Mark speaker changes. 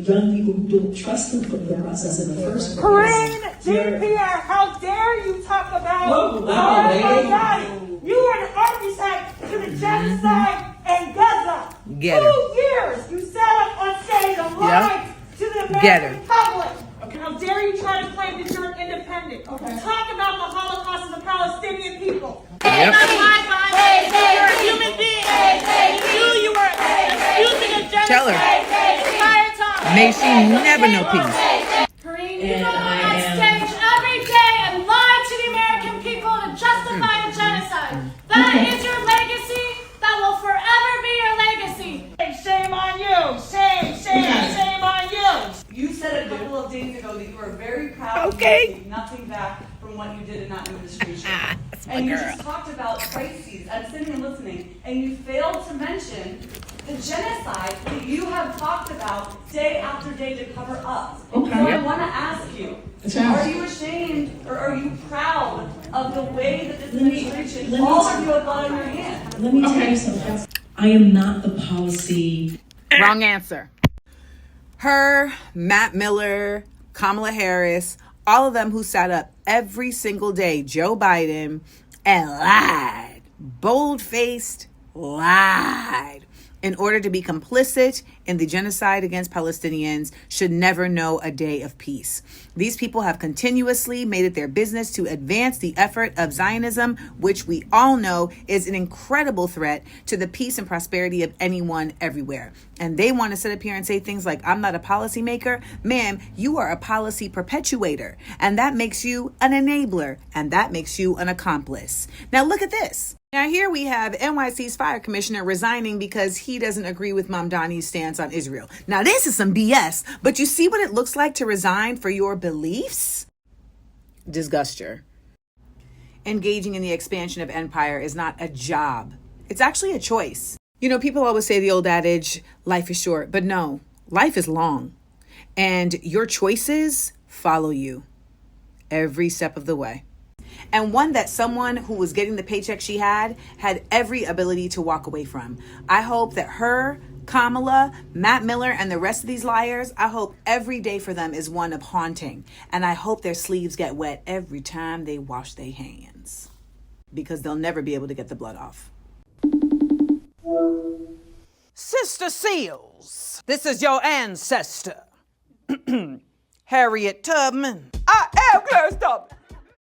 Speaker 1: Young people who don't trust the process in the first place.
Speaker 2: Karine Jean-Pierre, how dare you talk about...
Speaker 1: Whoa, wow, lady.
Speaker 2: You are an architect to the genocide in Gaza.
Speaker 3: Get
Speaker 2: 2
Speaker 3: her.
Speaker 2: years you sat up on stage and lied to the
Speaker 3: Get
Speaker 2: American
Speaker 3: her.
Speaker 2: public. How dare you try to claim that you're independent? Talk about the Holocaust of the Palestinian people.
Speaker 3: Yep.
Speaker 2: You're a human being. You were accusing a genocide.
Speaker 3: Tell her.
Speaker 2: The entire time.
Speaker 3: May she never know peace.
Speaker 2: Karine, you go on stage every day and lie to the American people to justify a genocide. That is your legacy. That will forever be your legacy. Shame on you. Shame on you.
Speaker 4: You said a couple of days ago that you were very proud of taking nothing back from what you did in that administration. And you just talked about crises. I'm sitting and listening, and you failed to mention the genocide that you have talked about day after day to cover up.
Speaker 1: Okay.
Speaker 4: So I want to ask you, are you ashamed or are you proud of the way that this administration, all of you have got in your hands?
Speaker 1: Let me tell you something. I am not the policy.
Speaker 3: Wrong answer. Her, Matt Miller, Kamala Harris, all of them who sat up every single day, Joe Biden, and lied, bold-faced lied, in order to be complicit in the genocide against Palestinians, should never know a day of peace. These people have continuously made it their business to advance the effort of Zionism, which we all know is an incredible threat to the peace and prosperity of anyone everywhere. And they want to sit up here and say things like, I'm not a policymaker. Ma'am, you are a policy perpetuator. And that makes you an enabler. And that makes you an accomplice. Now look at this. Now here we have NYC's fire commissioner resigning because he doesn't agree with Mamdani's stance on Israel. Now this is some BS, but you see what it looks like to resign for your beliefs? Disgusture. Engaging in the expansion of empire is not a job. It's actually a choice. You know, people always say the old adage, life is short, but no, life is long. And your choices follow you every step of the way. And one that someone who was getting the paycheck she had every ability to walk away from. I hope that her, Kamala, Matt Miller, and the rest of these liars, I hope every day for them is one of haunting. And I hope their sleeves get wet every time they wash their hands, because they'll never be able to get the blood off. Sister Seals, this is your ancestor, Harriet Tubman. I am Clarence Tubman.